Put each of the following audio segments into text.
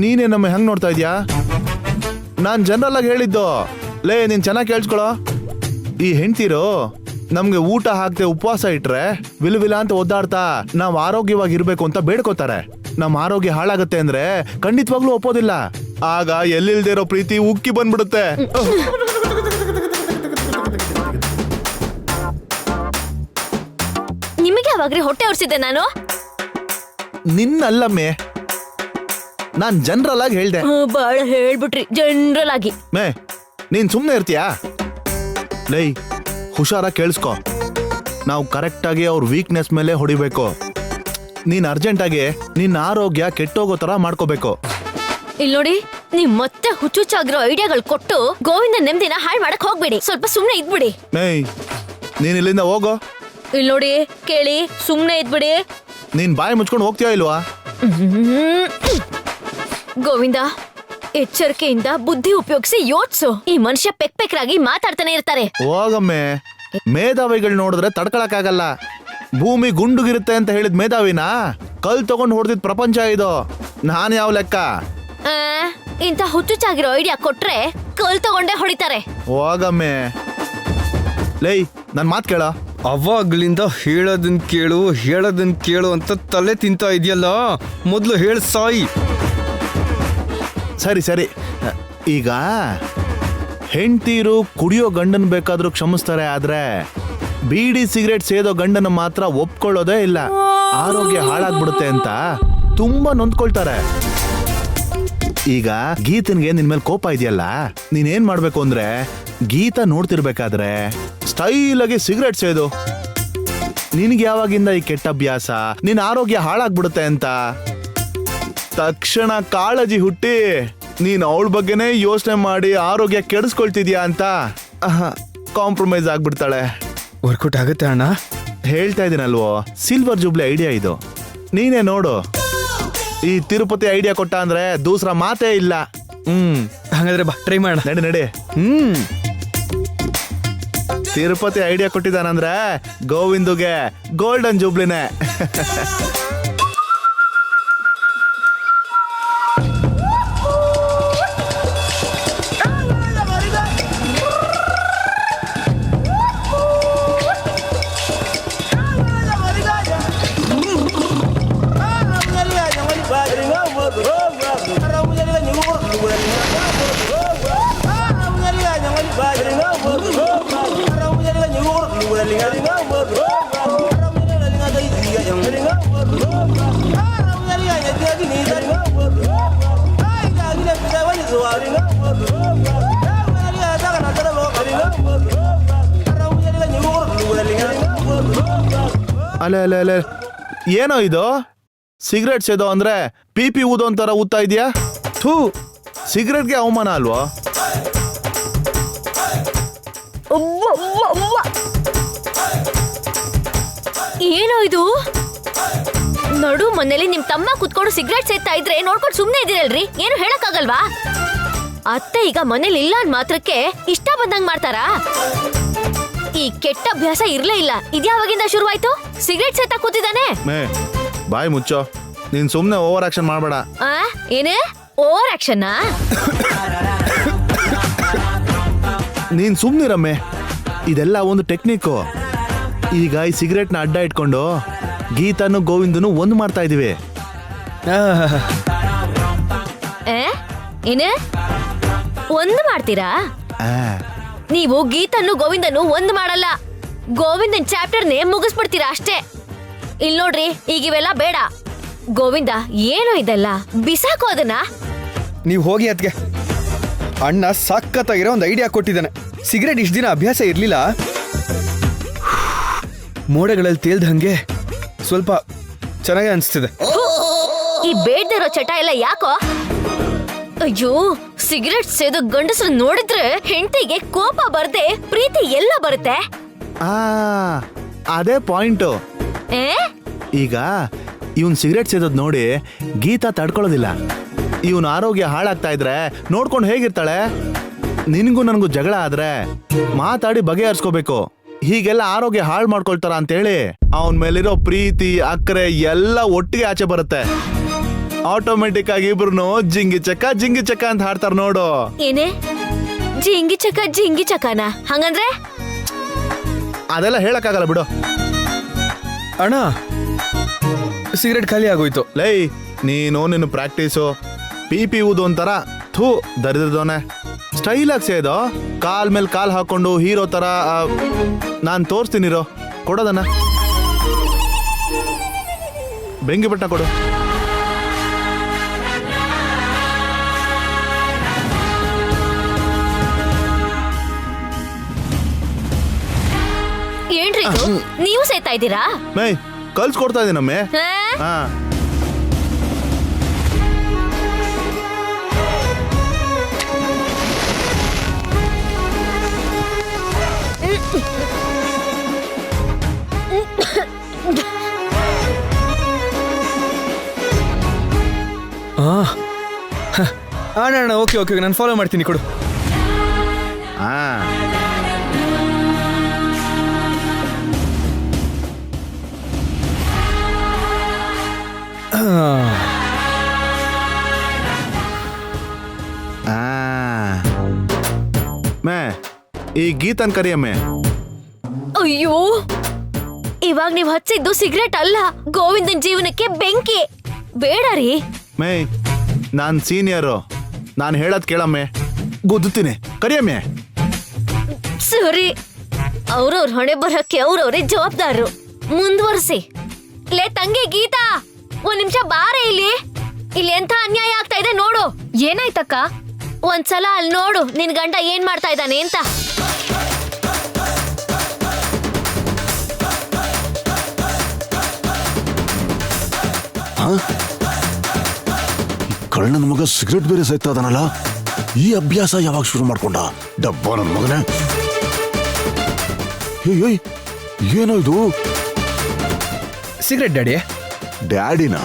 ನೀನೇ ನಮ್ಮ ಹೆಂಗ್ ನೋಡ್ತಾ ಇದ್ಯಾ? ನಾನ್ ಜನರಲ್ ಆಗಿ ಹೇಳಿದ್ದು. ಲೇ ನೀನ್ ಚೆನ್ನಾಗಿ ಕೇಳಿಸ್ಕೊಳೋ. ಈ ಹೆಂಡ್ತಿರು ನಮ್ಗೆ ಊಟ ಹಾಕ್ದೆ ಉಪವಾಸ ಇಟ್ರೆ ವಿಲವಿಲ ಅಂತ ಒದ್ದಾಡ್ತಾ ನಾವ್ ಆರೋಗ್ಯವಾಗಿರ್ಬೇಕು ಅಂತ ಬೇಡ್ಕೋತಾರೆ. ನಮ್ ಆರೋಗ್ಯ ಹಾಳಾಗತ್ತೆ ಅಂದ್ರೆ ಖಂಡಿತವಾಗ್ಲೂ ಒಪ್ಪೋದಿಲ್ಲ. ಆಗ ಎಲ್ಲಿಲ್ದೇ ಇರೋ ಪ್ರೀತಿ ಉಕ್ಕಿ ಬಂದ್ಬಿಡುತ್ತೆ. ನಿಮಗೆ ಯಾವಾಗ್ರಿ ಹೊಟ್ಟೆ ಉರ್ಸಿದ್ದೆ ನಾನು? ನಿನ್ನಲ್ಲಮ್ಮೆ, ನಾನ್ ಜನರಲ್ ಆಗಿ ಹೇಳ್ದೆ. ಬಾಳ ಹೇಳ್ಬಿಟ್ರಿ ಜನರಲ್ ಆಗಿ. ಮೇ ನೀನ್ ಸುಮ್ನೆ ಇರ್ತೀಯಾ? ಲೈ ಹುಷಾರಾಗಿ ಕೇಳಿಸ್ಕೊ. ನಾವು ಕರೆಕ್ಟ್ ಆಗಿ ಅವ್ರ ವೀಕ್ನೆಸ್ ಮೇಲೆ ಹೊಡಿಬೇಕು. ನೀನ್ ಅರ್ಜೆಂಟ್ ಆಗಿ ನಿನ್ನ ಆರೋಗ್ಯ ಕೆಟ್ಟೋಗೋ ತರ ಮಾಡ್ಕೋಬೇಕು. ಇಲ್ಲಿ ನೋಡಿ, ನೀವ್ ಮತ್ತೆ ಹುಚ್ಚುಚ್ಚಾಗಿರೋ ಐಡಿಯಾಗಳು ಕೊಟ್ಟು ಗೋವಿಂದ ನೆಮ್ಮದಿನ ಹಾಳು ಮಾಡಕ್ ಹೋಗ್ಬೇಡಿ. ಸ್ವಲ್ಪ ಸುಮ್ನೆ ಇದ್ಬಿಡಿ. ಮೇಯ್ ನೀನ್ ಇಲ್ಲಿಂದ ಹೋಗೋ. ಇಲ್ಲಿ ನೋಡಿ ಕೇಳಿ, ಸುಮ್ನೆ ಇದ್ಬಿಡಿ. ನೀನ್ ಬಾಯಿ ಮುಚ್ಕೊಂಡು ಹೋಗ್ತೀಯಾ ಇಲ್ವಾ? ಗೋವಿಂದ, ಎಚ್ಚರಿಕೆಯಿಂದ ಬುದ್ಧಿ ಉಪಯೋಗಿಸಿ ಯೋಚಿಸು. ಈ ಮನುಷ್ಯ ಪೆಕ್ರಾಗಿ ಮಾತಾಡ್ತಾನೆ ಇರ್ತಾರೆ. ಹೋಗಮ್ಮೆ, ಮೇಧಾವಿಗಳು ನೋಡಿದ್ರೆ ತಡ್ಕೊಳಕ್ಕಾಗಲ್ಲ. ಭೂಮಿ ಗುಂಡುಗಿರುತ್ತೆ ಅಂತ ಹೇಳಿದ ಮೇಧಾವಿನ ಕಲ್ ತಗೊಂಡ್ ಹೊಡೆದಿದ್ ಪ್ರಪಂಚ ಇದು. ನಾನ್ ಯಾವ ಲೆಕ್ಕ? ಇಂತ ಹುಚ್ಚುಚ್ಚಾಗಿರೋ ಐಡಿಯಾ ಕೊಟ್ರೆ ಕಲ್ ತಗೊಂಡೇ ಹೊಡಿತಾರೆ. ಹೋಗಮ್ಮೆ. ಲೈ ನನ್ ಮಾತ್ ಕೇಳ. ಅವಾಗ್ಲಿಂದ ಹೇಳೋದನ್ ಕೇಳು ಅಂತ ತಲೆ ತಿಂತಾ ಇದೆಯಲ್ಲ, ಮೊದ್ಲು ಹೇಳ ಸಾಯಿ. ಸರಿ ಈಗ ಹೆಂಡ್ತೀರು ಕುಡಿಯೋ ಗಂಡನ್ ಬೇಕಾದ್ರೂ ಕ್ಷಮಿಸ್ತಾರೆ, ಆದ್ರೆ ಬೀಡಿ ಸಿಗರೇಟ್ ಸೇದೋ ಗಂಡನ ಮಾತ್ರ ಒಪ್ಕೊಳ್ಳೋದೇ ಇಲ್ಲ. ಆರೋಗ್ಯ ಹಾಳಾಗ್ಬಿಡುತ್ತೆ ಅಂತ ತುಂಬಾ ನೊಂದ್ಕೊಳ್ತಾರೆ. ಈಗ ಗೀತನ್ಗೆ ನಿನ್ ಮೇಲೆ ಕೋಪ ಇದೆಯಲ್ಲ, ನೀನೇನ್ ಮಾಡ್ಬೇಕು ಅಂದ್ರೆ ಗೀತ ನೋಡ್ತಿರ್ಬೇಕಾದ್ರೆ ಸ್ಟೈಲ್ ಆಗಿ ಸಿಗರೇಟ್ ಸೇದು. ನಿನ್ಗೆ ಯಾವಾಗಿಂದ ಈ ಕೆಟ್ಟ ಅಭ್ಯಾಸ? ನಿನ್ ಆರೋಗ್ಯ ಹಾಳಾಗ್ಬಿಡುತ್ತೆ ಅಂತ ತಕ್ಷಣ ಕಾಳಜಿ ಹುಟ್ಟಿ ನೀನ್ ಅವಳ ಬಗ್ಗೆನೇ ಯೋಚನೆ ಮಾಡಿ ಆರೋಗ್ಯ ಕೆಡಿಸ್ಕೊಳ್ತಿದ್ಯಾ ಅಂತ ಕಾಂಪ್ರಮೈಸ್ ಆಗ್ಬಿಡ್ತಾಳೆ. ವರ್ಕೌಟ್ ಆಗುತ್ತೆ ಅಣ್ಣ? ಹೇಳ್ತಾ ಇದೀನಲ್ವೋ, ಸಿಲ್ವರ್ ಜೂಬ್ಲಿ ಐಡಿಯಾ ಇದು. ನೀನೇ ನೋಡು. ಈ ತಿರುಪತಿ ಐಡಿಯಾ ಕೊಟ್ಟ ಅಂದ್ರೆ ದೂಸರ ಮಾತೇ ಇಲ್ಲ. ಹಾಗಾದ್ರೆ ಬಾ ಟ್ರೈ ಮಾಡೋಣ. ನಡಿ. ತಿರುಪತಿ ಐಡಿಯಾ ಕೊಟ್ಟಿದ್ದಾನಂದ್ರೆ ಗೋವಿಂದುಗೆ ಗೋಲ್ಡನ್ ಜೂಬ್ಲಿನೇ. ಅಲ್ಲ ಏನೋ ಇದು? ಸಿಗರೇಟ್ ಸೇದೋ ಅಂದ್ರೆ ಪಿ ಊದೋ ಅಂತಾರ ಊದ್ತಾ ಇದೆಯಾ? ಥೂ, ಸಿಗರೇಟ್ಗೆ ಅವಮಾನ ಅಲ್ವೋ? ಏನೋ ಇದು? ನಡು ಮನೇಲಿ ನಿಮ್ ತಮ್ಮ ಕುತ್ಕೊಂಡು ಸಿಗರೇಟ್ ಸೇದ್ತಾ ಇದ್ರೆ ನೋಡ್ಕೊಂಡು ಸುಮ್ನೆ ಇದೀರಲ್ರಿ? ಏನು ಹೇಳಕ್ಕಾಗಲ್ವಾ? ಅತ್ತೆ ಈಗ ಮನೇಲಿ ಇಲ್ಲ ಅಂದ್ ಮಾತ್ರಕ್ಕೆ ಇಷ್ಟ ಬಂದಂಗ್ ಮಾಡ್ತಾರಾ? ಈ ಕೆಟ್ಟ ಅಭ್ಯಾಸ ಇರ್ಲೇ ಇಲ್ಲ. ಇದ್ಯಾವಾಗಿಂದ ಶುರುವಾಯ್ತು? ಸಿಗರೇಟ್ ಸೇತಾ ಕೂತಿದ್ದಾನೆ. ಬಾಯ್ ಮುಚ್ಚೋ. ನೀನ್ ಸುಮ್ನೆ ಓವರ್ ಆಕ್ಷನ್ ಮಾಡ್ಬೇಡ. ಏನೇ ಓವರ್ ಆಕ್ಷನ್? ನೀನ್ ಸುಮ್ನಿರಮ್ಮೆ. ಇದೆಲ್ಲ ಒಂದು ಟೆಕ್ನಿಕ್. ಈಗ ಈ ಸಿಗರೇಟ್ ನ ಅಡ್ಡ ಇಟ್ಕೊಂಡು ಗೀತಾನು ಗೋವಿಂದನು ಒಂದ್ ಮಾಡ್ತಾ ಇದೀವಿ. ಏನೇ ಒಂದ್ ಮಾಡ್ತೀರಾ? ನೀವು ಗೀತನ್ನು ಗೋವಿಂದನು ಒಂದ್ ಮಾಡಲ್ಲ. ಗೋವಿಂದನ್ ಚಾಪ್ಟರ್ನೇ ಮುಗಿಸ್ಬಿಡ್ತೀರಾ ಅಷ್ಟೇ. ಇಲ್ ನೋಡ್ರಿ, ಈಗ ಇವೆಲ್ಲ ಬೇಡ. ಗೋವಿಂದ, ಏನು ಇದೆಲ್ಲ? ಬಿಸಾಕೋ ಅದನ್ನ. ನೀವ್ ಹೋಗಿ ಅದ್ಗೆ. ಅಣ್ಣ ಸಖತ್ತಾಗಿರೋ ಒಂದು ಐಡಿಯಾ ಕೊಟ್ಟಿದ್ದಾನೆ. ಸಿಗರೇಟ್ ಇಷ್ಟ ದಿನ ಅಭ್ಯಾಸ ಇರ್ಲಿಲ್ಲ, ಮೋಡಗಳಲ್ಲಿ ತೇಲ್ದಂಗೆ ಸ್ವಲ್ಪ ಚೆನ್ನಾಗಿ ಅನ್ಸ್ತಿದೆ. ಈ ಬೇಡ್ದಿರೋ ಚಟ ಎಲ್ಲ ಯಾಕೋ? ಅಯ್ಯೋ, ಸಿಗರೇಟ್ ಸೇದೋ ಗಂಡಸರು ನೋಡಿದ್ರೆ ಹೆಂಡತಿಗೆ ಕೋಪ ಬರ್ದೆ ಪ್ರೀತಿ ಎಲ್ಲ ಬರುತ್ತೆ. ಅದೇ ಪಾಯಿಂಟು. ಈಗ ಇವನ್ ಸಿಗರೇಟ್ ಸೇದೋದ್ ನೋಡಿ ಗೀತಾ ತಡ್ಕೊಳ್ಳೋದಿಲ್ಲ. ಇವನ್ ಆರೋಗ್ಯ ಹಾಳಾಗ್ತಾ ಇದ್ರೆ ನೋಡ್ಕೊಂಡು ಹೇಗಿರ್ತಾಳೆ? ನಿನ್ಗೂ ನನಗೂ ಜಗಳ ಆದ್ರೆ ಮಾತಾಡಿ ಬಗೆಹರಿಸ್ಕೋಬೇಕು. ಹೀಗೆಲ್ಲ ಆರೋಗ್ಯ ಹಾಳು ಮಾಡ್ಕೊಳ್ತಾರ ಅಂತೇಳಿ ಅವನ್ ಮೇಲಿರೋ ಪ್ರೀತಿ ಅಕ್ಕರೆ ಎಲ್ಲ ಒಟ್ಟಿಗೆ ಆಚೆ ಬರುತ್ತೆ. ಆಟೋಮೆಟಿಕ್ ಆಗಿ ಇಬ್ರು ಜಿಂಗಿ ಚಕ್ಕ ಅಂತ ಹಾಡ್ತಾರ ನೋಡು. ಏನೇ ಜಿಂಗಿ ಚಕನ ಹಂಗಂದ್ರೆ? ಅದೆಲ್ಲ ಹೇಳಕ್ಕಾಗಲ್ಲ ಬಿಡು. ಅಣ್ಣ ಸಿಗರೇಟ್ ಖಾಲಿ ಆಗೋಯ್ತು. ಲೈ ನೀನು ನಿನ್ನ ಪ್ರಾಕ್ಟೀಸು ಪಿ ಊದು ಒಂಥರ ಥೂ ದರಿದ್ರದವನೆ. ಸ್ಟೈಲ್ ಆಗಿ ಸೇದೋ ಕಾಲ್ ಮೇಲೆ ಕಾಲ್ ಹಾಕೊಂಡು ಹೀರೋ ತರ. ನಾನ್ ತೋರಿಸ್ತೀನಿರೋ, ಕೊಡೋದನ್ನ ಬೆಂಕಿ ಬಟ್ಟ ಕೊಡು. ಏನ್ರಿ ಇದು? ನೀವು ಸೇತಾ ಇದ್ದೀರಾ? ಮೈ ಕಲ್ಸ್ಕೊಡ್ತಾ ಇದೀನಮ್ಮೆ. ಹಾ? ಹಾ ಅಣ್ಣ ಓಕೆ ಓಕೆ ನಾನು ಫಾಲೋ ಮಾಡ್ತೀನಿ, ಕೊಡು. ಹಾ ಮೇ ಈ ಗೀತನ್ ಕರಿಯಮ್ಮೆ. ಅಯ್ಯೋ, ಇವಾಗ ನೀವ್ ಹಚ್ಚಿದ್ದು ಸಿಗರೇಟ್ ಅಲ್ಲ, ಗೋವಿಂದನ್ ಜೀವನಕ್ಕೆ ಬೆಂಕಿ. ಬೇಡ ರೀ. ಮೇ ನಾನ್ ಸೀನಿಯರು, ನಾನು ಹೇಳದ್ ಕೇಳಮ್ಮೆ. ಗುದ್ದುತ್ತೀನಿ, ಕರಿಯಮ್ಮೆ. ಸರಿ, ಅವ್ರವ್ರ ಹೊಣೆ ಬರಕ್ಕೆ ಅವ್ರವ್ರೇ ಜವಾಬ್ದಾರರು. ಮುಂದುವರ್ಸಿ. ಲೇ ತಂಗಿ ಗೀತಾ, ಒಂದ್ ನಿಮಿಷ ಬಾರೆ ಇಲ್ಲಿ. ಇಲ್ಲಿ ಎಂತ ಅನ್ಯಾಯ ಆಗ್ತಾ ಇದೆ ನೋಡು. ಏನಾಯ್ತಕ್ಕ? ಒಂದ್ಸಲ ಅಲ್ಲಿ ನೋಡು ನಿನ್ ಗಂಡ ಏನ್ ಮಾಡ್ತಾ ಇದ್ದಾನೆ ಅಂತ. ಕಳ್ಳನ ಮಗ ಸಿಗರೆಟ್ ಬೇರೆ ಸೇತಾ ಇದಾನಲ್ಲ, ಈ ಅಭ್ಯಾಸ ಯಾವಾಗ ಶುರು ಮಾಡ್ಕೊಂಡ ಡಬ್ಬ ನನ್ನ ಮಗನೇ? ಏಯ್ ಏನೋ ಇದು? Cigarette daddy. ಡ್ಯಾಡಿನ?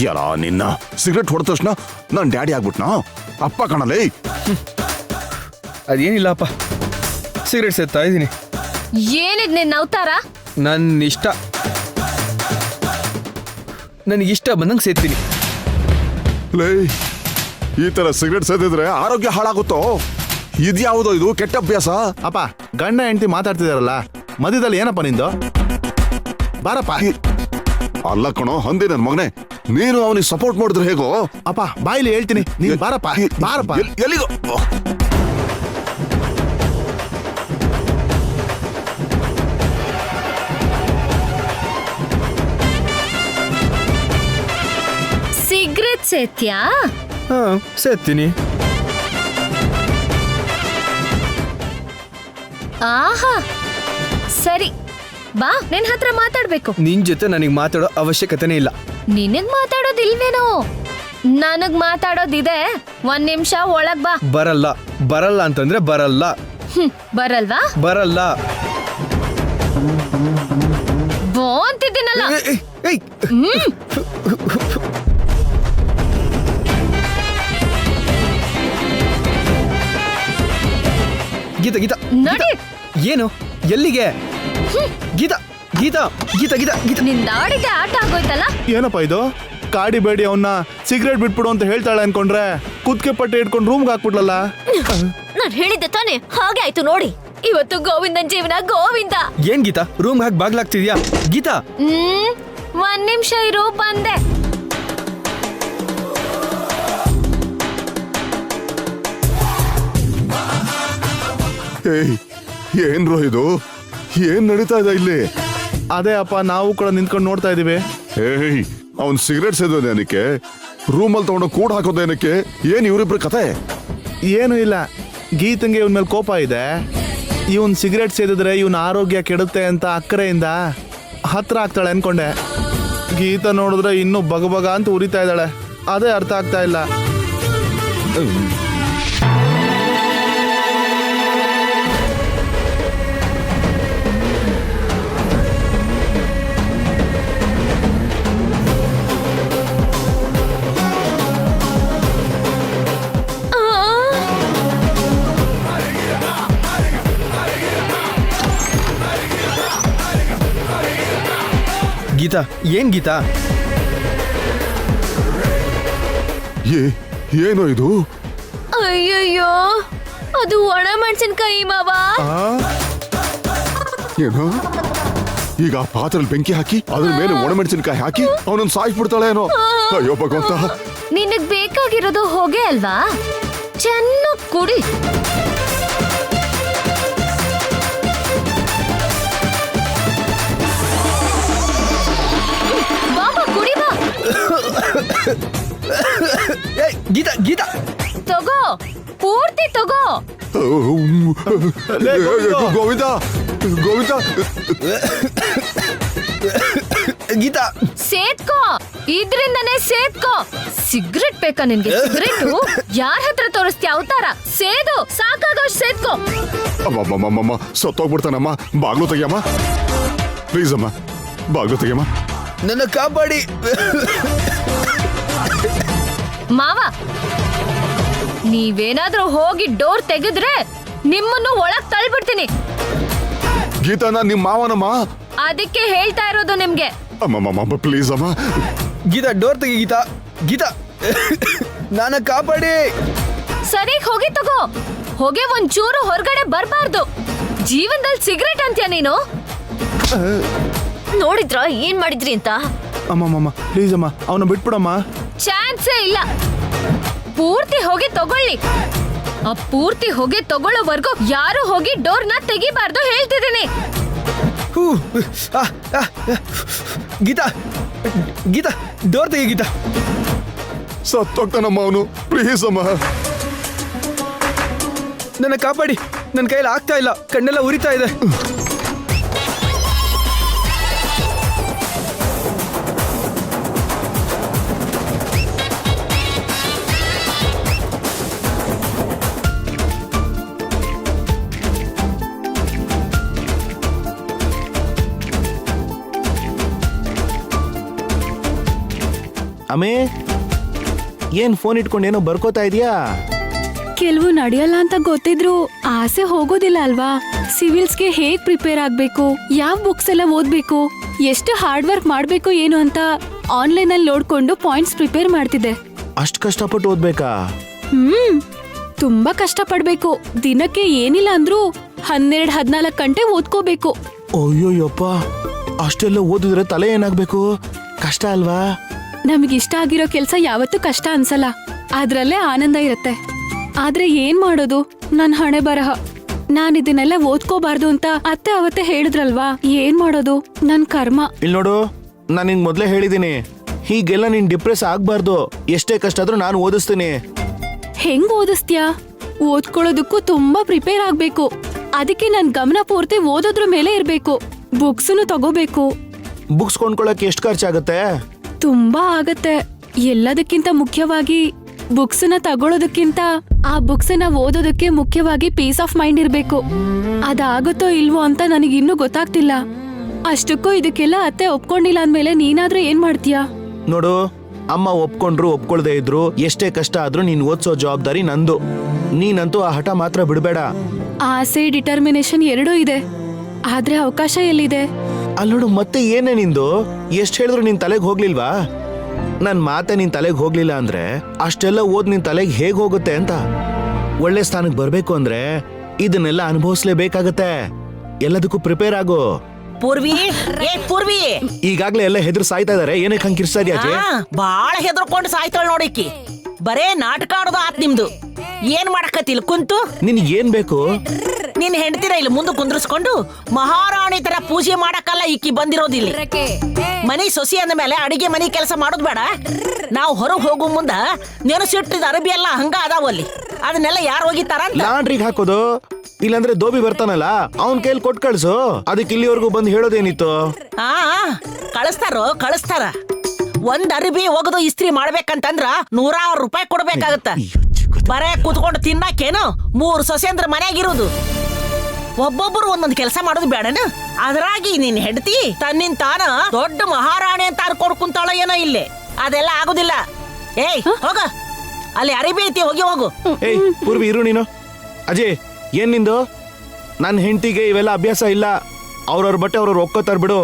ಯಾರ ನಿನ್ನ ಸಿಗರೆಟ್ ಹೊಡೆದ ತಕ್ಷಣ ನಾನು ಡ್ಯಾಡಿ ಆಗ್ಬಿಟ್ನಾ? ಅಪ್ಪ ಕಾಣಲೇ. ಅದೇನಿಲ್ಲಪ್ಪ, ಸಿಗರೇಟ್ ಸೇತಾ ಇದ್ದೀನಿ. ಏನಿದ್ ನಿನ್ ಅವತಾರ? ನನ್ನ ಇಷ್ಟ, ನನಗಿಷ್ಟ ಬಂದಂಗೆ ಸೇತೀನಿ. ಲೇ, ಈ ತರ ಸಿಗರೆಟ್ ಸೇದಿದ್ರೆ ಆರೋಗ್ಯ ಹಾಳಾಗುತ್ತೋ? ಇದ್ಯಾವುದೋ ಇದು ಕೆಟ್ಟ ಅಭ್ಯಾಸ. ಅಪ್ಪ ಗಂಡ ಹೆಂಡತಿ ಮಾತಾಡ್ತಿದಾರಲ್ಲ, ಮಧ್ಯದಲ್ಲಿ ಏನಪ್ಪ ನಿಂದು? ಬಾರಪ್ಪ. ಅಲ್ಲ ಕಣೋ ಹಂದಿ ನನ್ನ ಮಗನೇ, ನೀನು ಅವನಿಗೆ ಸಪೋರ್ಟ್ ಮಾಡಿದ್ರೆ ಹೇಗೋ? ಅಪ್ಪ ಬಾಯಿಲಿ ಹೇಳ್ತೀನಿ, ನೀನ್ ಬಾರಪ್ಪ ಬಾರಪ್ಪ. ಎಲ್ಲಿಗೋ? ಸಿಗರೇಟ್ ಸೇತ್ಯಾ? ಹಾ ಸೇತೀನಿ. ಆಹಾ, ಸರಿ ಬಾ, ನಿನ್ ಹತ್ರ ಮಾತಾಡ್ಬೇಕು. ನಿನ್ ಜೊತೆ ನನಗೆ ಮಾತಾಡೋ ಅವಶ್ಯಕತೆನೇ ಇಲ್ಲ. ನಿನಗ್ ಮಾತಾಡೋದಿಲ್ವೇನೋ? ನನಗ್ ಮಾತಾಡೋದಿದೆ. ಒಂದ್ ನಿಮಿಷ ಒಳಗ್ ಬಾ. ಬರಲ್ಲ. ಬರಲ್ಲ ಅಂತಂದ್ರೆ ಬರಲ್ಲ. ಬರಲ್ವಾ? ಬರಲ್ಲ. ಬೋ ಅಂತಿದ್ದೀನಲ್ಲ. ಏಯ್, ಗೀತಾ ಗೀತಾ ನಡಿ. ಏನು? ಎಲ್ಲಿಗೆ? ಗೀತಾ ಗೀತಾ ಗೀತಾ ಗೀತಾ ಗೀತಾ ನಿನ್ ದಾಡಿಗೆ ಆಟ ಆಗೋಯ್ತಲ್ಲ. ಏನಪ್ಪ ಇದು? ಕಾಡಿಬೇಡಿ ಅವನ್ನ, ಸಿಗರೇಟ್ ಬಿಟ್ಬಿಡು ಅಂತ ಹೇಳ್ತಾಳೆ ಅನ್ಕೊಂಡ್ರೆ ಕುತ್ಕೆ ಪಟ್ಟೆ ಇಟ್ಕೊಂಡು ರೂಮ್ಗೆ ಹಾಕ್ಬಿಡ್ಲಲ್ಲ. ನಾನ್ ಹೇಳಿದ್ದೆ ತಾನೆ, ಹಾಗೆ ಆಯ್ತು ನೋಡಿ. ಇವತ್ತು ಗೋವಿಂದನ್ ಜೀವನ ಗೋವಿಂದ. ಏನ್ ಗೀತಾ ರೂಮ್ ಹಾಕಿ ಬಾಗ್ಲಾಗ್ತಿದ್ಯಾ? ಗೀತಾ ಒಂದ್ ನಿಮಿಷ ಇರು, ಬಂದೆ. ಏಯ್ ಏನ್ರೋ ಇದು? ಏನ್ ನಡೀತಾ ಇದೆ ಇಲ್ಲಿ? ಅದೇ ಅಪ್ಪ, ನಾವು ಕೂಡ ನಿಂತ್ಕೊಂಡು ನೋಡ್ತಾ ಇದೀವಿ. ಏಯ್ ಅವ್ನ್ ಸಿಗರೇಟ್ ಸೇದೋದೇನಕ್ಕೆ? ರೂಮಲ್ಲಿ ತಗೊಂಡು ಕೂಡ ಹಾಕೋದೇನಕ್ಕೆ? ಏನ್ ಇವ್ರಿಬ್ರ ಕತೆ? ಏನು ಇಲ್ಲ, ಗೀತಂಗೆ ಇವನ್ ಮೇಲೆ ಕೋಪ ಇದೆ. ಇವನ್ ಸಿಗರೇಟ್ ಸೇದಿದ್ರೆ ಇವನ್ ಆರೋಗ್ಯ ಕೆಡುತ್ತೆ ಅಂತ ಅಕ್ಕರೆಯಿಂದ ಹತ್ರ ಆಗ್ತಾಳೆ ಅನ್ಕೊಂಡೆ. ಗೀತ ನೋಡಿದ್ರೆ ಇನ್ನೂ ಬಗಬಗ ಅಂತ ಉರಿತಾ ಇದ್ದಾಳೆ. ಅದೇ ಅರ್ಥ ಆಗ್ತಾ ಇಲ್ಲ. ಗೀತಾ ಏನ್ ಗೀತಾ? ಏನೋ ಇದು? ಅಯ್ಯಯ್ಯೋ ಅದು ಒಣ ಮೆಣಸಿನ್ಕಾಯಿ ಮಾವ. ಏನೋ ಈಗ ಆ ಪಾತ್ರೆಯಲ್ಲಿ ಬೆಂಕಿ ಹಾಕಿ ಅದ್ರ ಮೇಲೆ ಒಣಮೆಣಸಿನಕಾಯಿ ಹಾಕಿ ಅವನನ್ನ ಸಾಯಿಸ್ಬಿಡ್ತಾಳೆ ಏನೋ. ಅಯ್ಯೋ ಭಗವಂತ. ನಿನಗ್ ಬೇಕಾಗಿರೋದು ಹೊಗೆ ಅಲ್ವಾ? ಚೆನ್ನಾಗ್ ಕುಡಿ. ಬಾಬಾ ಕುಡಿ ಬಾ. ಗೀತಾ ಗೀತಾ ತಗೋ ಪೂರ್ತಿ ತಗೋ. ಗೋವಿಂದ ಗೋವಿಂದ ಗೀತಾ ಸೇತ್ಕೋ, ಇದ್ರಿಂದನೇ ಸೇತ್ಕೋ. ಸಿಗರೆಟ್ ಬೇಕಾ ನಿನ್ಗೆ? ಸಿಗರೇಟು ಯಾರ ಹತ್ರ ತೋರಿಸ್ತೀಯ ಅವತಾರ? ಸೇದು ಸಾಕಾಗೋಷ್ಟು ಸೇತ್ಕೋ. ಅಮ್ಮಮ್ಮಮ್ಮಮ್ಮ ಸತ್ತೋಗ್ಬಿಡ್ತಾನಮ್ಮ. ಬಾಗ್ಲು ತೆಗಿಯಮ್ಮ ಪ್ಲೀಸ್ ಅಮ್ಮ, ಬಾಗ್ಲು ತೆಗಿಯಮ್ಮ. ನನ್ನ ಕಾಪಾಡಿ ಮಾವ, ನೀವೇನಾದ್ರೂ ಹೋಗಿ ಡೋರ್ ತೆಗೆದ್ರೆ ನಿಮ್ಮನ್ನು ಒಳಗ್ ತಳ್ಬಿಡ್ತೀನಿ. ಗೀತಾ ನಾನ್ ನಿಮ್ ಮಾವನಮ್ಮ. ಅದಕ್ಕೆ ಹೇಳ್ತಾ ಇರೋದು ನಿಮ್ಗೆ. ಅಮ್ಮಮ್ಮಮ್ಮ ಪ್ಲೀಸ್ ಅಮ್ಮ. ಗೀತಾ ಡೋರ್ ತೆಗಿ ಗೀತಾ. ಗೀತಾ ನನ್ನ ಕಾಪಾಡಿ. ಸರಿ ಹೋಗಿ ತಗೋ. ಹೊಗೆ ಒಂಚೂರು ಹೊರಗಡೆ ಬರ್ಬಾರ್ದು. ಜೀವನದಲ್ಲಿ ಸಿಗರೇಟ್ ಅಂತ್ಯ ನೀನು? ನೋಡಿದ್ರ ಏನ್ ಮಾಡಿದ್ರಿ ಅಂತ? ಅಮ್ಮಮ್ಮಮ್ಮ ಪ್ಲೀಸ್ ಅಮ್ಮ, ಅವನ ಬಿಟ್ಬಿಡಮ್ಮ. ಚಾನ್ಸೇ ಇಲ್ಲ. ಪೂರ್ತಿ ಹೊಗೆ ತಗೊಳ್ಳಿ. ಆ ಪೂರ್ತಿ ಹೊಗೆ ತಗೊಳ್ಳೋವರೆಗೂ ಯಾರು ಹೋಗಿ ಡೋರ್ನ ತೆಗಿಬಾರ್ದು ಹೇಳ್ತಿದ್ದೀನಿ. ಹೂ, ಆ, ಆ, ಆ. ಗೀತಾ ಗೀತಾ ಡೋರ್ ತೆಗಿ ಗೀತಾ. ಸತ್ತೋಗ್ತಾನಮ್ಮ ಅವನು, ಪ್ಲೀಸ್ ಅಮ್ಮ. ನನ್ನ ಕಾಪಾಡಿ. ನನ್ನ ಕೈಲಿ ಆಗ್ತಾ ಇಲ್ಲ, ಕಣ್ಣೆಲ್ಲ ಉರಿತಾ ಇದೆ. ಅಮೇ, ಏನ್ ಫೋನ್ ಇಟ್ಕೊಂಡು ಏನೋ ಬರ್ಕೋತಾ ಇದೀಯಾ? ಕೆಲವು ನಡೆಯಲ್ಲ ಅಂತ ಗೊತ್ತಿದ್ರು ಆಸೆ ಹೋಗೋದಿಲ್ಲ ಅಲ್ವಾ? ಸಿವಿಲ್ಸ್ಗೆ ಹೇಗ್ ಪ್ರಿಪೇರ್ ಆಗ್ಬೇಕು, ಯಾವ ಬುಕ್ಸ್ ಎಲ್ಲ ಓದ್ಬೇಕು, ಎಷ್ಟು ಹಾರ್ಡ್ ವರ್ಕ್ ಮಾಡ್ಬೇಕು ಏನು ಅಂತ ಆನ್ಲೈನ್ ಅಲ್ಲಿ ನೋಡ್ಕೊಂಡು ಪಾಯಿಂಟ್ಸ್ ಪ್ರಿಪೇರ್ ಮಾಡ್ತಿದ್ದೆ. ಅಷ್ಟ್ ಕಷ್ಟಪಟ್ಟು ಓದ್ಬೇಕಾ? ತುಂಬಾ ಕಷ್ಟ ಪಡ್ಬೇಕು. ದಿನಕ್ಕೆ ಏನಿಲ್ಲ ಅಂದ್ರೂ 12-14 ಗಂಟೆ ಓದ್ಕೋಬೇಕು. ಅಯ್ಯೋಯ್ಯಪ್ಪ, ಅಷ್ಟೆಲ್ಲ ಓದಿದ್ರೆ ತಲೆ ಏನಾಗ್ಬೇಕು? ಕಷ್ಟ ಅಲ್ವಾ? ನಮಗಿಷ್ಟ ಆಗಿರೋ ಕೆಲ್ಸ ಯಾವತ್ತೂ ಕಷ್ಟ ಅನ್ಸಲ್ಲ, ಅದ್ರಲ್ಲೇ ಆನಂದ ಇರತ್ತೆ. ಆದ್ರೆ ಏನ್ ಮಾಡೋದು, ನನ್ ಹಣೆ ಬರಹ. ನಾನ್ ಇದನ್ನೆಲ್ಲ ಓದ್ಕೋಬಾರ್ದು ಅಂತ ಅತ್ತೆ ಅವತ್ತೇ ಹೇಳಿದ್ರಲ್ವಾ, ಏನ್ ಮಾಡೋದು, ನನ್ ಕರ್ಮ. ಇಲ್ಲಿ ನೋಡು, ನಾನು ನಿಂಗೆ ಮೊದಲೇ ಹೇಳಿದ್ದೀನಿ, ಹೀಗೆಲ್ಲ ನೀನ್ ಡಿಪ್ರೆಸ್ ಆಗ್ಬಾರ್ದು. ಎಷ್ಟೇ ಕಷ್ಟ ಆದ್ರೂ ನಾನು ಓದಿಸ್ತೀನಿ. ಹೆಂಗ್ ಓದಿಸ್ತ್ಯಾ? ಓದ್ಕೊಳ್ಳೋದಕ್ಕೂ ತುಂಬಾ ಪ್ರಿಪೇರ್ ಆಗ್ಬೇಕು. ಅದಕ್ಕೆ ನನ್ ಗಮನ ಪೂರ್ತಿ ಓದೋದ್ರ ಮೇಲೆ ಇರ್ಬೇಕು. ಬುಕ್ಸ್ನು ತಗೋಬೇಕು. ಬುಕ್ಸ್ ಕೊಂಡ್ಕೊಳಕ್ಕೆ ಎಷ್ಟು ಖರ್ಚಾಗತ್ತೆ? ತುಂಬಾ ಆಗತ್ತೆ. ಎಲ್ಲದಕ್ಕಿಂತ ಮುಖ್ಯವಾಗಿ ಬುಕ್ಸ್ನ ತಗೊಳ್ಳೋದಕ್ಕಿಂತ ಆ ಬುಕ್ಸ್ನ ಓದೋದಕ್ಕೆ ಮುಖ್ಯವಾಗಿ ಪೀಸ್ ಆಫ್ ಮೈಂಡ್ ಇರ್ಬೇಕು. ಅದಾಗುತ್ತೋ ಇಲ್ವೋ ಅಂತ ನನಗಿನ್ನೂ ಗೊತ್ತಾಗ್ತಿಲ್ಲ. ಅಷ್ಟಕ್ಕೂ ಇದಕ್ಕೆಲ್ಲ ಅತ್ತೆ ಒಪ್ಕೊಂಡಿಲ್ಲ ಅಂದ್ಮೇಲೆ ನೀನಾದ್ರೂ ಏನ್ ಮಾಡ್ತೀಯಾ? ನೋಡು, ಅಮ್ಮ ಒಪ್ಕೊಂಡ್ರು ಒಪ್ಕೊಳ್ದೇ ಇದ್ರು ಎಷ್ಟೇ ಕಷ್ಟ ಆದ್ರೂ ನೀನ್ ಓದ್ಸೋ ಜವಾಬ್ದಾರಿ ನಂದು. ನೀನಂತೂ ಆ ಹಠ ಮಾತ್ರ ಬಿಡಬೇಡ. ಆಸೆ, ಡಿಟರ್ಮಿನೇಷನ್ ಎರಡೂ ಇದೆ, ಆದ್ರೆ ಅವಕಾಶ ಎಲ್ಲಿದೆ? ಅಲ್ಲಿ ನೋಡು, ಮತ್ತೆ ಏನೇ ನಿಂದು? ಎಷ್ಟ್ ಹೇಳಿದ್ರು ನಿನ್ ತಲೆಗೆ ಹೋಗ್ಲಿಲ್ವಾ? ನನ್ ಮಾತೆ ನಿನ್ ತಲೆಗೆ ಹೋಗ್ಲಿಲ್ಲ ಅಂದ್ರೆ ಅಷ್ಟೆಲ್ಲ ಓದ್ ನಿನ್ ತಲೆಗೆ ಹೇಗ್ ಹೋಗುತ್ತೆ ಅಂತ. ಒಳ್ಳೆ ಸ್ಥಾನಕ್ಕೆ ಬರ್ಬೇಕು ಅಂದ್ರೆ ಇದನ್ನೆಲ್ಲ ಅನುಭವಿಸ್ಲೇಬೇಕಾಗತ್ತೆ. ಎಲ್ಲದಕ್ಕೂ ಪ್ರಿಪೇರ್ ಆಗು. ಪೂರ್ವಿ, ಏ ಪೂರ್ವಿ, ಈಗಾಗ್ಲೇ ಎಲ್ಲ ಹೆದ್ರು ಸಾಯ್ತಾ ಇದಾರೆ, ಏನಕ್ಕೆ ಹಂಗ್ ಕಿರ್ಸ್ತಾ ಇದೀಯ ಅಜ್ಜಿ? ಬಾಳ ಹೆದರ್ಕೊಂಡು ಸಾಯ್ತಾಳ ನೋಡಿಕ್ಕಿ. ಬರೇ ನಾಟಕ ಆಡೋದು ಆತ್ ನಿಮ್ದು. ಏನ್ ಮಾಡಕತ್ತಿಲ್ ಕುಂತು? ನಿನ್ಗೆ ಏನ್ ಬೇಕು? ನಿನ್ ಹೆಂಡತಿರ ಇಲ್ಲಿ ಮುಂದೆ ಕುಂದ್ರಿಸ್ಕೊಂಡು ಮಹಾರಾಣಿ ತರ ಪೂಜೆ ಮಾಡಕ್ಕಲ್ಲ ಇಕ್ಕಿ ಬಂದಿರೋದಿಲ್ಲ. ಮನಿ ಸೊಸಿ ಅಂದ ಮೇಲೆ ಅಡಿಗೆ ಮನಿ ಕೆಲಸ ಮಾಡೋದ್ ಬೇಡ. ನಾವು ಹೊರಗೆ ಹೋಗೋ ಮುಂದ ನೆನಸಿಟ್ಟಿದ ಅರಬಿ ಎಲ್ಲ ಹಂಗ ಅದಾವಲ್ಲಿ, ಅದನ್ನೆಲ್ಲ ಯಾರು ಹೋಗಿತಾರ ಅಂತ. ಲಾಂಡ್ರಿಗೆ ಹಾಕೋದು, ಇಲ್ಲಾಂದ್ರೆ ದೋಬಿ ಬರ್ತಾನಲ್ಲ ಅವನ್ ಕೈಲಿ ಕೊಟ್ ಕಳ್ಸು. ಅದಕ್ಕೆ ಇಲ್ಲಿವರೆಗೂ ಬಂದು ಹೇಳೋದೇನಿತ್ತು? ಕಳಿಸ್ತಾರ. ಒಂದ್ ಅರಬಿ ಒಗದು ಇಸ್ತ್ರಿ ಮಾಡ್ಬೇಕಂತಂದ್ರ 100 ರೂಪಾಯಿ ಕೊಡ್ಬೇಕಾಗತ್ತ. ಬರೇ ಕುತ್ಕೊಂಡು ತಿನ್ನಕೇನು 3 ಸೊಸೆಂದ್ರ ಮನ್ಯಾಗಿರೋದು. ಒಬ್ಬೊಬ್ರು ಒಂದೊಂದ್ ಕೆಲಸ ಮಾಡೋದು ಬೇಡನ? ಅದ್ರಾಗಿ ನಿನ್ ಹೆಂಡತಿ ತನ್ನಿನ್ ತಾನ ದೊಡ್ಡ ಮಹಾರಾಣಿ ಅಂತ ಅನ್ಕೊಂಡ್ ಕುಂತಾಳ ಏನೋ ಇಲ್ಲೇ. ಅದೆಲ್ಲ ಆಗುದಿಲ್ಲ. ಏಯ್ ಹೋಗ, ಅಲ್ಲಿ ಅರಿಬಿ ಐತಿ, ಹೋಗು. ಏಯ್ ಪೂರ್ವಿ, ಇರು ನೀನು. ಅಜಯ್, ಏನ್ ನಿಂದು? ನನ್ನ ಹೆಂಡತಿಗೆ ಇವೆಲ್ಲ ಅಭ್ಯಾಸ ಇಲ್ಲ. ಅವ್ರವ್ರ ಬಟ್ಟೆ ಅವ್ರವ್ರು ಒಕ್ಕೋತಾರ ಬಿಡು.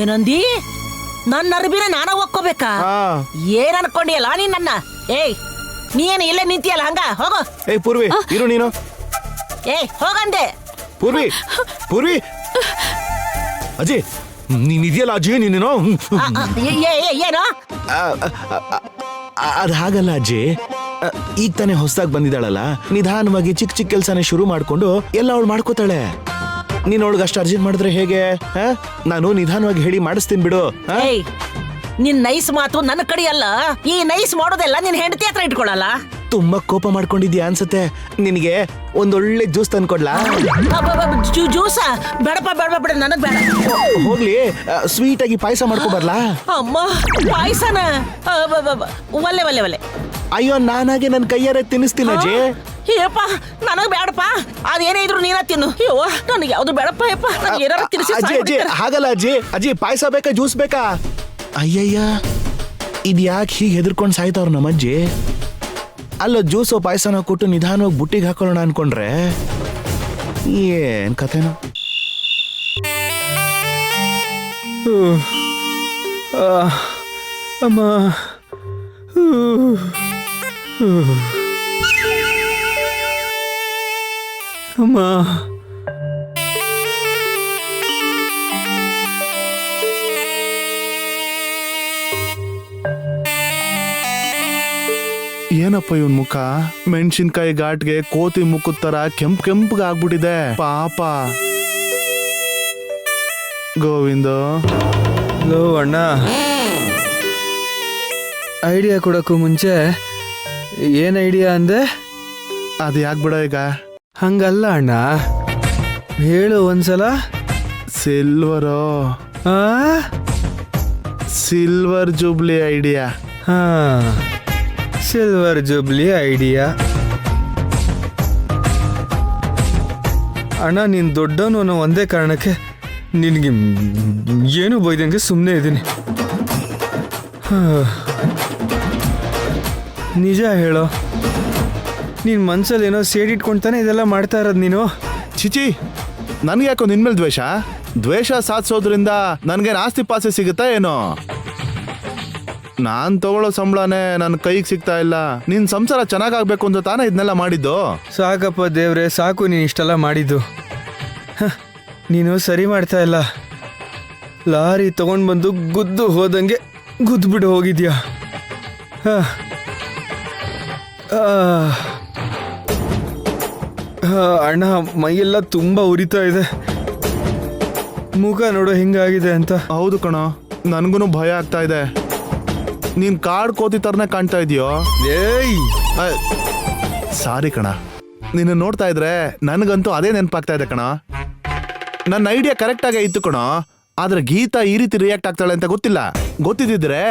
ಏನಂದಿ? ನನ್ನ ಅರ್ಬಿನ ನಾನ ಒಕ್ಕೋಬೇಕಾ? ಏನ್ ಅನ್ಕೊಂಡಿಯಲ್ಲ ನೀನ್ ನನ್ನ? ಏಯ್ ನೀನ್ ಇಲ್ಲೇ ನಿಂತಿಯಲ್ಲ ಹಂಗ ಹೋಗು. ಏಯ್ ಪೂರ್ವಿ ಇರು ನೀನು. ಹೋಗಂದೆ. ಪೂರ್ವಿ ಪೂರ್ವಿ ಅಜಯ್ ನೀನ್ ಇದೆಯಲ್ಲ ಅಜಯ್ ನೀನೇನೋ. ಏನು? ಅದ್ ಹಾಗಲ್ಲ ಅಜ್ಜಿ, ಈಗ ತಾನೇ ಹೊಸದಾಗಿ ಬಂದಿದ್ದಾಳಲ್ಲ, ನಿಧಾನವಾಗಿ ಚಿಕ್ಕ ಚಿಕ್ಕ ಕೆಲ್ಸನೇ ಶುರು ಮಾಡ್ಕೊಂಡು ಎಲ್ಲ ಅವಳು ಮಾಡ್ಕೋತಾಳೆ. ನೀನ್ ಅವಳಿಗೆ ಅಷ್ಟು ಅರ್ಜೆಂಟ್ ಮಾಡಿದ್ರೆ ಹೇಗೆ? ನಾನು ನಿಧಾನವಾಗಿ ಹೇಳಿ ಮಾಡಿಸ್ತೀನಿ ಬಿಡು. ನಿನ್ ನೈಸ್ ಮಾತು ನನ್ನ ಕಡೆ ಅಲ್ಲ. ಈ ನೈಸ್ ಮಾಡೋದೆಲ್ಲ ನಿನ್ ಹೆಂಡತಿ ಹತ್ರ ಇಟ್ಕೊಳಲ್ಲ. ತುಂಬಾ ಕೋಪ ಮಾಡ್ಕೊಂಡಿದ್ಯಾ ಅನ್ಸತ್ತೆ. ನಿನಗೆ ಒಂದೊಳ್ಳೆ ಜ್ಯೂಸ್ ತಂದ್ಕೊಡ್ಲಾ? ಜ್ಯೂಸ ಬೇಡಪ್ಪ, ಬೇಡ ಬಿಡ, ನನಗ್ ಬೇಡ. ಹೋಗ್ಲಿ, ಸ್ವೀಟ್ ಆಗಿ ಪಾಯಸ ಮಾಡ್ಕೊ ಬರ್ಲಾ? ಅಮ್ಮ, ಪಾಯಸನ? ಒಲ್ಲೆ ಒಲ್ಲೆ ಒಲ್ಲೆ. ಅಯ್ಯೋ, ನಾನಾಗೆ ನನ್ ಕೈಯಾರೆ ತಿನ್ನಿಸ್ತೀನಿ ಅಜ್ಜಿ. ಏಪ್ಪ, ನನಗ್ ಬೇಡಪ್ಪ. ಅದೇನೇ ಇದ್ರು ನೀನ ತಿನ್ನು. ಅಯ್ಯೋ, ನನಗೆ ಯಾವ್ದು ಬೇಡಪ್ಪ. ಯಪ್ಪ, ನನಗೆ ಏನಾರ ತಿನ್ನಿಸಿ. ಅಜ್ಜಿ ಹಾಗಲ್ಲ ಅಜ್ಜಿ. ಅಜ್ಜಿ ಪಾಯಸ ಬೇಕಾ ಜ್ಯೂಸ್ ಬೇಕಾ? ಅಯ್ಯಯ್ಯ, ಇದ್ ಯಾಕೆ ಹೀಗೆ ಹೆದರ್ಕೊಂಡ್ ಸಾಯ್ತವ್ರ ನಮ್ಮಜ್ಜಿ? ಅಲ್ಲ, ಜ್ಯೂಸು ಪಾಯಸನ ಕೊಟ್ಟು ನಿಧಾನವಾಗಿ ಬುಟ್ಟಿಗೆ ಹಾಕೊಳ್ಳೋಣ ಅನ್ಕೊಂಡ್ರೆ ಏನ್ ಕಥೆನೋ. ಅಮ್ಮ, ಅಮ್ಮ, ಏನಪ್ಪ ಇವನ್ ಮುಖ? ಮೆಣಸಿನ್ಕಾಯಿ ಘಾಟ್ಗೆ ಕೋತಿ ಮುಖದ ತರ ಕೆಂಪಗೆ ಆಗ್ಬಿಟ್ಟಿದೆ ಪಾಪ. ಗೋವಿಂದ, ಲೋ ಅಣ್ಣ, ಐಡಿಯಾ ಕೊಡಕ್ಕೂ ಮುಂಚೆ ಏನ್ ಐಡಿಯಾ ಅಂದೆ? ಅದು ಯಾಕೆ ಬಿಡ ಈಗ? ಹಂಗಲ್ಲ ಅಣ್ಣ, ಹೇಳು ಒಂದ್ಸಲ. Silver, silver jubilee idea. ಹಾ, ಸಿಲ್ವರ್ ಜೂಬ್ಲಿ ಐಡಿಯಾ. ಅಣ್ಣ, ನೀನ್ ದೊಡ್ಡವನು ಅನ್ನೋ ಒಂದೇ ಕಾರಣಕ್ಕೆ ನಿನಗೆ ಏನು ಬೈದಂಗೆ ಸುಮ್ಮನೆ ಇದ್ದೀನಿ. ನಿಜ ಹೇಳೋ, ನೀನ್ ಮನ್ಸಲ್ಲಿ ಏನೋ ಸೇಡಿಟ್ಕೊಂತಾನೆ ಇದೆಲ್ಲ ಮಾಡ್ತಾ ಇರೋದು ನೀನು. ಚಿಚಿ, ನನ್ಗೆ ಯಾಕೋ ನಿನ್ಮೇಲೆ ದ್ವೇಷ? ದ್ವೇಷ ಸಾಧಿಸೋದ್ರಿಂದ ನನ್ಗೇನು ಆಸ್ತಿ ಪಾಸ್ತಿ ಸಿಗುತ್ತಾ ಏನೋ? ನಾನ್ ತಗೊಳ್ಳೋ ಸಂಬಳನೇ ನನ್ನ ಕೈಗೆ ಸಿಗ್ತಾ ಇಲ್ಲ. ನಿನ್ ಸಂಸಾರ ಚೆನ್ನಾಗಾಗ್ಬೇಕು ಅಂತ ತಾನೇ ಇದನ್ನೆಲ್ಲ ಮಾಡಿದ್ದು. ಸಾಕಪ್ಪ ದೇವ್ರೆ, ಸಾಕು ನೀನು ಇಷ್ಟೆಲ್ಲ ಮಾಡಿದ್ದು. ನೀನು ಸರಿ ಮಾಡ್ತಾ ಇಲ್ಲ. ಲಾರಿ ತಗೊಂಡ್ ಬಂದು ಗುದ್ದು ಹೋದಂಗೆ ಗುದ್ಬಿಟ್ಟು ಹೋಗಿದ್ಯಾ. ಅಣ್ಣ, ಮೈಯೆಲ್ಲ ತುಂಬಾ ಉರಿತಾ ಇದೆ. ಮುಖ ನೋಡು ಹಿಂಗಾಗಿದೆ ಅಂತ. ಹೌದು ಕಣೋ, ನನ್ಗೂ ಭಯ ಆಗ್ತಾ ಇದೆ. ನೀನ್ ಕಾಡ್ ಕೋತಿ ತರನೇ ಕಾಣ್ತಾ ಇದೆಯೋ. ಏಯ್, ಸಾರಿ ಕಣ, ನಿನ್ನ ನೋಡ್ತಾ ಇದ್ರೆ ನನಗಂತೂ ಅದೇ ನೆನಪಾಗ್ತಾ ಇದೆ ಕಣ. ನನ್ನ ಐಡಿಯಾ ಕರೆಕ್ಟ್ ಆಗೇ ಇತ್ತು ಕಣೋ, ಆದ್ರೆ ಗೀತಾ ಈ ರೀತಿ ರಿಯಾಕ್ಟ್ ಆಗ್ತಾಳೆ ಅಂತ ಗೊತ್ತಿಲ್ಲ. ಗೊತ್ತಿದ್ದಿದ್ರೆ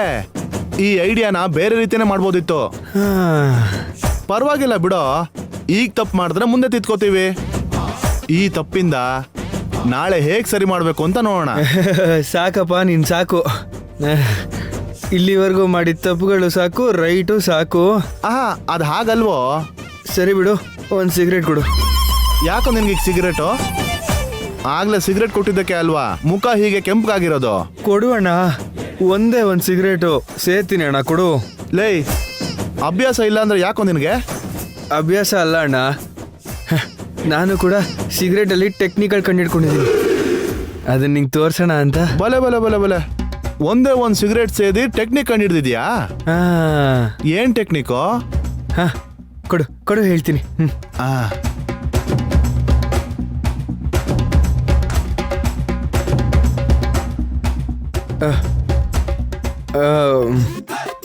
ಈ ಐಡಿಯಾನ ಬೇರೆ ರೀತಿನೇ ಮಾಡ್ಬೋದಿತ್ತು. ಪರವಾಗಿಲ್ಲ ಬಿಡೋ, ಈಗ ತಪ್ಪು ಮಾಡಿದ್ರೆ ಮುಂದೆ ತಿದ್ಕೋತೀವಿ. ಈ ತಪ್ಪಿಂದ ನಾಳೆ ಹೇಗ್ ಸರಿ ಮಾಡ್ಬೇಕು ಅಂತ ನೋಡೋಣ. ಸಾಕಪ್ಪ ನೀನ್ ಸಾಕು. ಇಲ್ಲಿವರೆಗೂ ಮಾಡಿದ ತಪ್ಪುಗಳು ಸಾಕು, ರೈಟು ಸಾಕು. ಅದು ಹಾಗಲ್ವೋ? ಸರಿ ಬಿಡು, ಒಂದು ಸಿಗರೇಟ್ ಕೊಡು. ಯಾಕೋ ನಿನ್ಗೆ ಸಿಗರೇಟು? ಆಗ್ಲೇ ಸಿಗರೇಟ್ ಕೊಟ್ಟಿದ್ದಕ್ಕೆ ಅಲ್ವಾ ಮುಖ ಹೀಗೆ ಕೆಂಪಗಾಗಿರೋದು? ಕೊಡು ಅಣ್ಣ, ಒಂದೇ ಒಂದು ಸಿಗರೇಟು ಸೇರ್ತೀನಿ ಅಣ್ಣ, ಕೊಡು. ಲೇ, ಅಭ್ಯಾಸ ಇಲ್ಲ ಅಂದ್ರೆ ಯಾಕೋ ನಿನಗೆ? ಅಭ್ಯಾಸ ಅಲ್ಲ ಅಣ್ಣ, ನಾನು ಕೂಡ ಸಿಗರೇಟಲ್ಲಿ ಟೆಕ್ನಿಕಲ್ ಕಂಡಿಡ್ಕೊಂಡಿದ್ದೀನಿ. ಅದನ್ನ ನಿಂಗೆ ತೋರ್ಸೋಣ ಅಂತ. ಬಲೆ ಬಲೆ ಬಲೆ ಬಲೆ, ಒಂದೇ ಒಂದು ಸಿಗರೇಟ್ ಸೇದಿ ಟೆಕ್ನಿಕ್ ಕಂಡಿಡ್ದಿದ್ಯಾ? ಏನ್ ಟೆಕ್ನಿಕೋ? ಕೊಡು ಕೊಡು, ಹೇಳ್ತೀನಿ.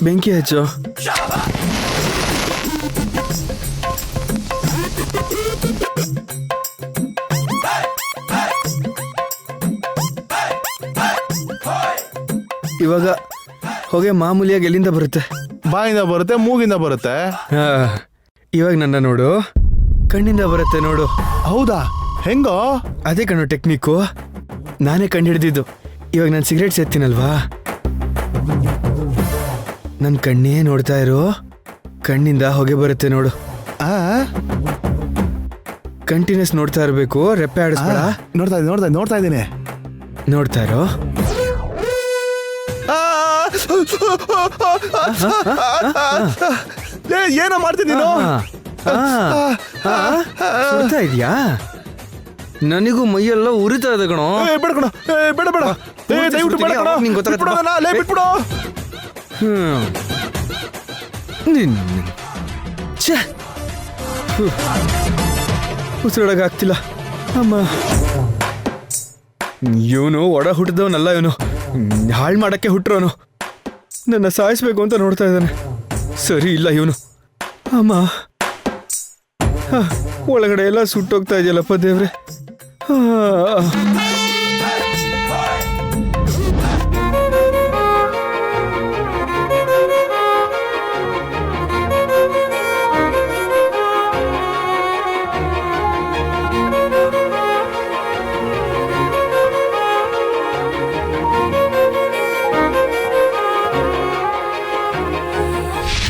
ಬೆಂಕಿ ಹಚ್ಚು. ಇವಾಗ ಹೊಗೆ ಮಾಮೂಲಿಯಾಗಿ ಎಲ್ಲಿಂದ ಬರುತ್ತೆ? ಬಾಯಿಂದ ಬರುತ್ತೆ, ಮೂಗಿಂದ ಬರುತ್ತೆ. ಇವಾಗ ನನ್ನ ನೋಡು, ಕಣ್ಣಿಂದ ಬರುತ್ತೆ ನೋಡು. ಹೌದಾ? ಹೆಂಗೋ? ಅದೇ ಕಣ್ಣು ಟೆಕ್ನಿಕ್ಕು, ನಾನೇ ಕಂಡುಹಿಡ್ದಿದ್ದು. ಇವಾಗ ನಾನು ಸಿಗರೇಟ್ ಸೇರ್ತೀನಲ್ವಾ, ನನ್ನ ಕಣ್ಣೇ ನೋಡ್ತಾ ಇರೋ, ಕಣ್ಣಿಂದ ಹೊಗೆ ಬರುತ್ತೆ ನೋಡು. ಕಂಟಿನ್ಯೂಸ್ ನೋಡ್ತಾ ಇರಬೇಕು, ರೆಪ್ಪೆ ಆಡಿಸ್ಬೇಡ. ನೋಡ್ತಾ ಇದ್ದೀನಿ. ನೋಡ್ತಾ ಇರೋ. ಏನ ಮಾಡ್ತೀನಿ ನೀನು ಸುಡ್ತಾ ಇದೆಯಾ? ನನಗೂ ಮೈಯೆಲ್ಲ ಉರಿತಾ ಇದೆ ಕಣೋ. ಬೇಡ ಕಣ, ಬೇಡ ಬೇಡ, ದಯವಿಟ್ಟು ಬೇಡ ಕಣ, ನಿಂಗೆ ಗೊತ್ತಾಗತ್ತಲ್ಲ. ಬಿಟ್ಬಿಡು ಅದನ್ನ, ಬಿಟ್ಬಿಡು. ಉಸಿರೊಳಗಾಗ್ತಿಲ್ಲ ಅಮ್ಮ. ಇವನು ಒಡ ಹುಟ್ಟಿದವನಲ್ಲ, ಇವನು ಹಾಳು ಮಾಡಕ್ಕೆ ಹುಟ್ಟರೋನು. ನನ್ನ ಸಾಯಿಸ್ಬೇಕು ಅಂತ ನೋಡ್ತಾ ಇದ್ದಾನೆ. ಸರಿ ಇಲ್ಲ ಇವನು. ಅಮ್ಮ, ಒಳಗಡೆ ಎಲ್ಲ ಸುಟ್ಟೋಗ್ತಾ ಇದೆಯಲ್ಲಪ್ಪ ದೇವ್ರೆ.